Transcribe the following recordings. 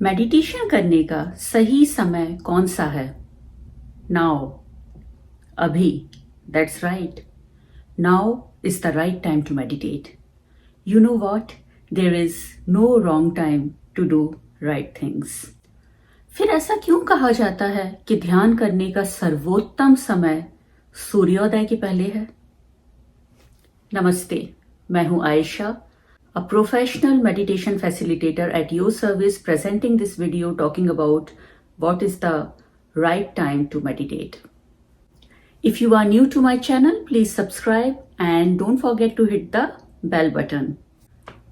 Meditation करने का सही समय कौन सा है? नाउ, अभी, that's right. Now is the right time to meditate. You know what? There is no wrong time to do right things. फिर ऐसा क्यों कहा जाता है कि ध्यान करने का सर्वोत्तम समय सूर्योदय के पहले है? नमस्ते, मैं हूं Ayesha, a professional meditation facilitator at your service, presenting this video talking about what is the right time to meditate. If you are new to my channel, please subscribe and don't forget to hit the bell button.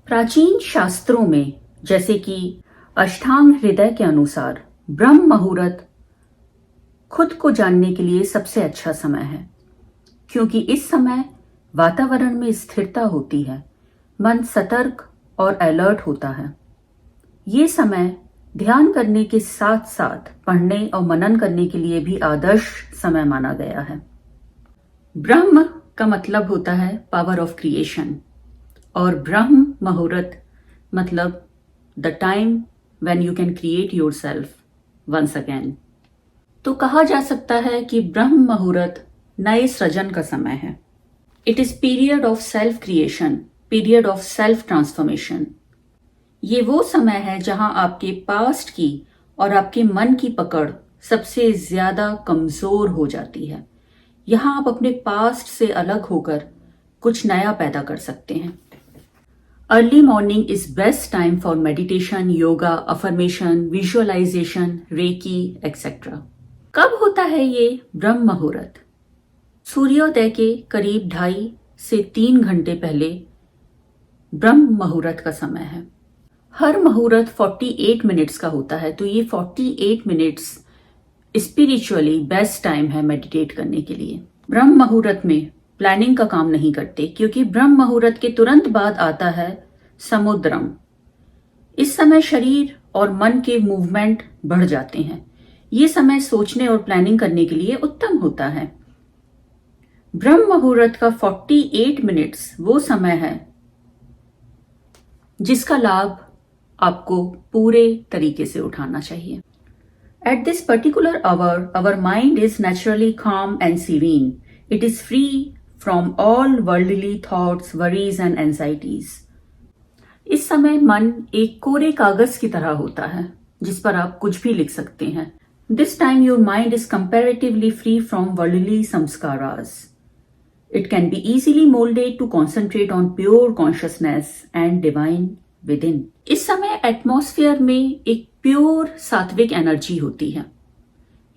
प्राचीन शास्त्रों में जैसे कि अष्टांग हृदय के अनुसार ब्रह्म मुहूर्त खुद को जानने के लिए सबसे अच्छा समय है, क्योंकि इस समय वातावरण में स्थिरता होती है, मन सतर्क और अलर्ट होता है. ये समय ध्यान करने के साथ साथ पढ़ने और मनन करने के लिए भी आदर्श समय माना गया है. ब्रह्म का मतलब होता है पावर ऑफ क्रिएशन और ब्रह्म मुहूर्त मतलब the time when you can create yourself once again. तो कहा जा सकता है कि ब्रह्म मुहूर्त नए सृजन का समय है. It is period of self creation, period of self transformation. ये वो समय है जहां आपके पास्ट की और आपके मन की पकड़ सबसे ज्यादा कमजोर हो जाती है. यहां आप अपने पास्ट से अलग होकर कुछ नया पैदा कर सकते हैं. Early morning is best time for meditation, yoga, affirmation, visualisation, reiki etcetera. कब होता है ये ब्रह्म मुहूर्त? सूर्योदय के करीब 2.5 से 3 घंटे पहले ब्रह्म मुहूर्त का समय है. हर मुहूर्त 48 मिनट्स का होता है, तो ये 48 मिनट्स स्पिरिचुअली बेस्ट टाइम है मेडिटेट करने के लिए. ब्रह्म मुहूर्त में प्लानिंग का काम नहीं करते, क्योंकि ब्रह्म मुहूर्त के तुरंत बाद आता है समुद्रम. इस समय शरीर और मन के मूवमेंट बढ़ जाते हैं. ये समय सोचने और प्लानिंग करने के लिए उत्तम होता है. ब्रह्म मुहूर्त का 48 मिनट्स वो समय है जिसका लाभ आपको पूरे तरीके से उठाना चाहिए. At this particular hour, our mind is naturally calm and serene. It is free from all worldly thoughts, worries and anxieties. इस समय मन एक कोरे कागज की तरह होता है जिस पर आप कुछ भी लिख सकते हैं. This time your mind is comparatively free from worldly samskaras. It can be easily molded to concentrate on pure consciousness and divine within. इस समय एटमॉस्फेयर में एक प्योर सात्विक एनर्जी होती है.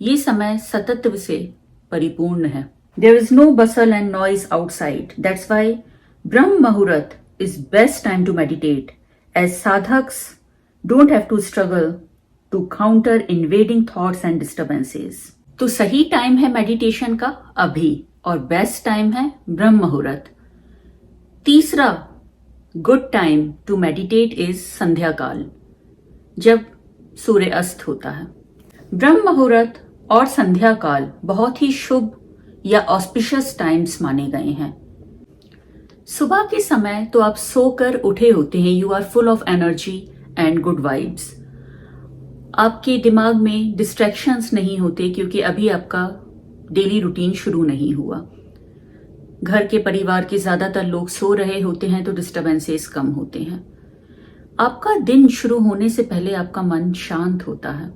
ये समय सतत्व से परिपूर्ण है. There is no bustle and noise outside. That's why Brahm Muhurat is best time to meditate, as sadhaks don't have to struggle to counter invading thoughts and disturbances. तो सही टाइम है मेडिटेशन का अभी, और बेस्ट टाइम है ब्रह्म मुहूर्त. तीसरा गुड टाइम टू मेडिटेट इज संध्या काल, जब सूर्य अस्त होता है. ब्रह्म मुहूर्त और संध्या काल बहुत ही शुभ या ऑस्पिशियस टाइम्स माने गए हैं. सुबह के समय तो आप सोकर उठे होते हैं. You are full of energy and good vibes. आपके दिमाग में डिस्ट्रैक्शंस नहीं होते, क्योंकि अभी आपका डेली रूटीन शुरू नहीं हुआ. घर के परिवार के ज्यादातर लोग सो रहे होते हैं, तो डिस्टर्बेंसेस कम होते हैं. आपका दिन शुरू होने से पहले आपका मन शांत होता है,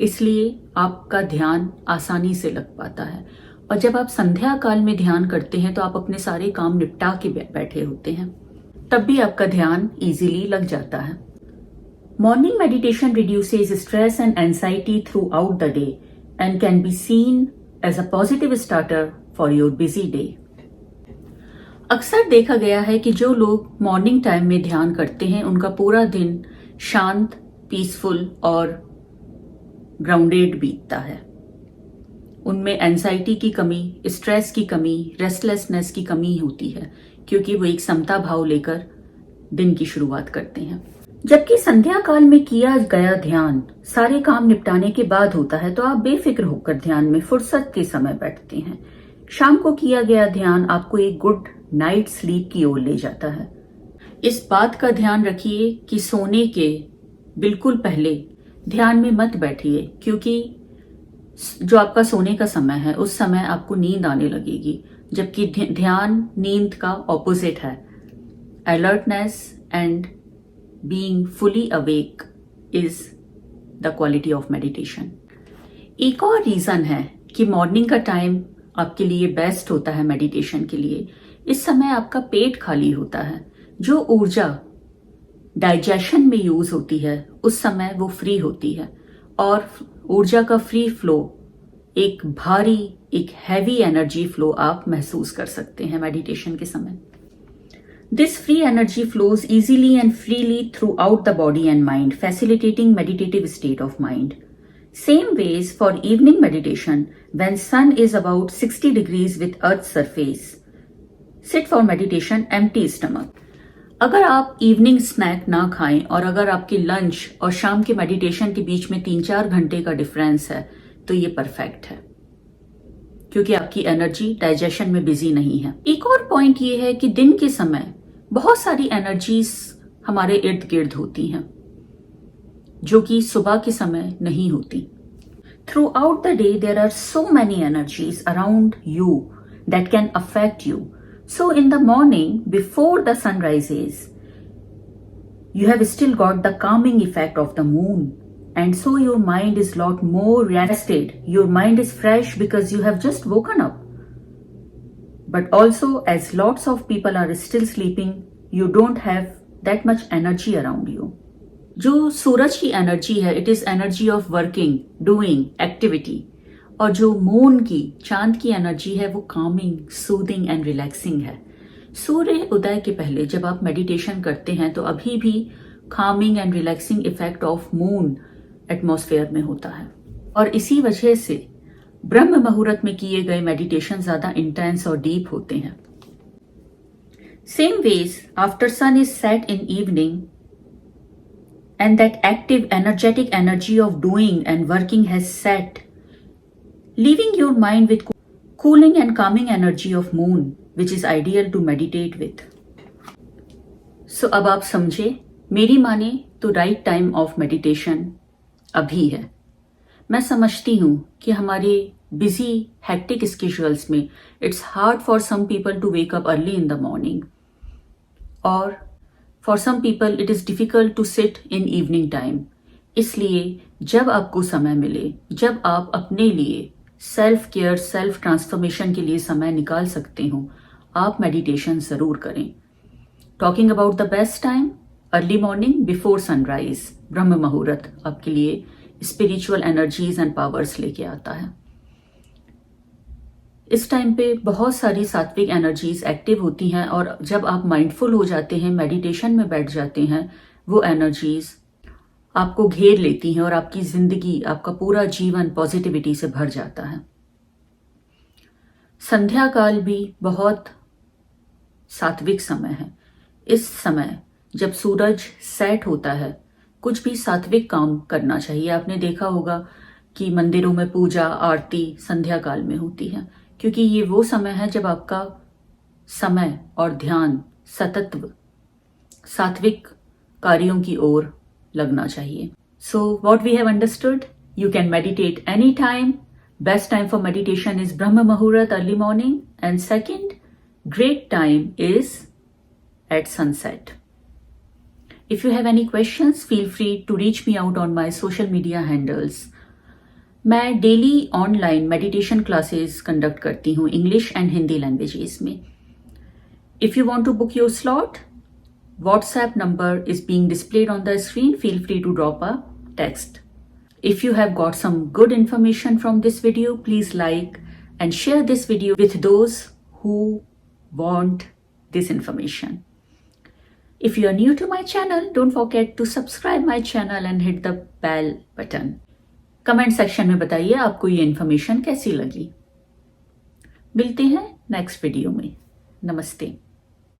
इसलिए आपका ध्यान आसानी से लग पाता है. और जब आप संध्या काल में ध्यान करते हैं तो आप अपने सारे काम निपटा के बैठे होते हैं, तब भी आपका ध्यान इजीली लग जाता है. Morning meditation reduces stress and anxiety throughout the day and can be seen as a positive starter for your busy day. अक्सर देखा गया है कि जो लोग मॉर्निंग टाइम में ध्यान करते हैं उनका पूरा दिन शांत, पीसफुल और ग्राउंडेड बीतता है. उनमें एंजाइटी की कमी, स्ट्रेस की कमी, रेस्टलेसनेस की कमी होती है, क्योंकि वो एक समता भाव लेकर दिन की शुरुआत करते हैं. जबकि संध्या काल में किया गया ध्यान सारे काम निपटाने के बाद होता है, तो आप बेफिक्र होकर ध्यान में फुर्सत के समय बैठते हैं. शाम को किया गया ध्यान आपको एक गुड नाइट स्लीप की ओर ले जाता है. इस बात का ध्यान रखिए कि सोने के बिल्कुल पहले ध्यान में मत बैठिए, क्योंकि जो आपका सोने का समय है उस समय आपको नींद आने लगेगी, जबकि ध्यान नींद का ऑपोजिट है। Alertness and being fully awake is the quality of meditation. एक और रीजन है कि मॉर्निंग का टाइम आपके लिए बेस्ट होता है मेडिटेशन के लिए। इस समय आपका पेट खाली होता है, जो ऊर्जा डाइजेशन में यूज होती है उस समय वो फ्री होती है, और ऊर्जा का फ्री फ्लो, एक भारी, एक हैवी एनर्जी फ्लो आप महसूस कर सकते हैं मेडिटेशन के समय। This free energy flows easily and freely through out the body and mind, facilitating meditative state of mind. Same ways for evening meditation when sun is about 60 degrees with earth's surface. Sit for meditation empty stomach. अगर आप evening snack ना खाएं और अगर आपके lunch और शाम के मेडिटेशन के बीच में 3-4 घंटे का डिफरेंस है तो ये परफेक्ट है, क्योंकि आपकी एनर्जी डाइजेशन में बिजी नहीं है। एक और पॉइंट ये है कि दिन के समय बहुत सारी एनर्जीज हमारे इर्द गिर्द होती हैं जो कि सुबह के समय नहीं होती। Throughout the day there are so many energies around you that can affect you. So in the morning before the sun rises you have still got the calming effect of the moon, and so your mind is lot more rested. Your mind is fresh because you have just woken up. But also, as lots of people are still sleeping, you don't have that much energy around you. जो सूरज की energy है, it is energy of working, doing, activity, और जो moon की, चांद की energy है वो कामिंग, सूदिंग एंड रिलैक्सिंग है। सूर्य उदय के पहले जब आप मेडिटेशन करते हैं तो अभी भी Kameng and relaxing effect of moon atmosphere में होता है, और इसी वजह से ब्रह्म मुहूर्त में किए गए मेडिटेशन ज्यादा इंटेंस और डीप होते हैं। Same ways after sun is set in evening and that active energetic energy of doing and working has set, leaving your mind with cooling and calming energy of moon, which is ideal to meditate with. So अब आप समझे, मेरी माने तो right time of meditation अभी है। मैं समझती हूँ कि हमारे बिजी हेक्टिक स्केड्यूल्स में it's hard for some people to wake up early in the morning, और for some people it is difficult to sit in evening time. इसलिए जब आपको समय मिले, जब आप अपने लिए सेल्फ केयर, सेल्फ ट्रांसफॉर्मेशन के लिए समय निकाल सकते हो, आप मेडिटेशन जरूर करें। Talking about the best time, early morning before sunrise, ब्रह्म मुहूर्त आपके लिए स्पिरिचुअल एनर्जीज एंड पावर्स लेके आता है। इस टाइम पे बहुत सारी सात्विक एनर्जीज एक्टिव होती हैं, और जब आप माइंडफुल हो जाते हैं, मेडिटेशन में बैठ जाते हैं, वो एनर्जीज आपको घेर लेती हैं और आपकी जिंदगी, आपका पूरा जीवन पॉजिटिविटी से भर जाता है। संध्या काल भी बहुत सात्विक समय है। इस समय जब सूरज सेट होता है, कुछ भी सात्विक काम करना चाहिए। आपने देखा होगा कि मंदिरों में पूजा आरती संध्या काल में होती है, क्योंकि ये वो समय है जब आपका समय और ध्यान सतत्व सात्विक कार्यों की ओर लगना चाहिए। So what we have understood, you can meditate any time. Best time for meditation is brahma muhurta, early morning, and second great time is at sunset. If you have any questions, feel free to reach me out on my social media handles. मैं daily online meditation classes conduct करती हूँ English and Hindi languages में। If you want to book your slot, WhatsApp number is being displayed on the screen. Feel free to drop a text. If you have got some good information from this video, please like and share this video with those who want this information. If you are new to my channel, don't forget to subscribe my channel and hit the bell button. Comment section में बताइए आपको ये information कैसी लगी। मिलते हैं next video में। नमस्ते।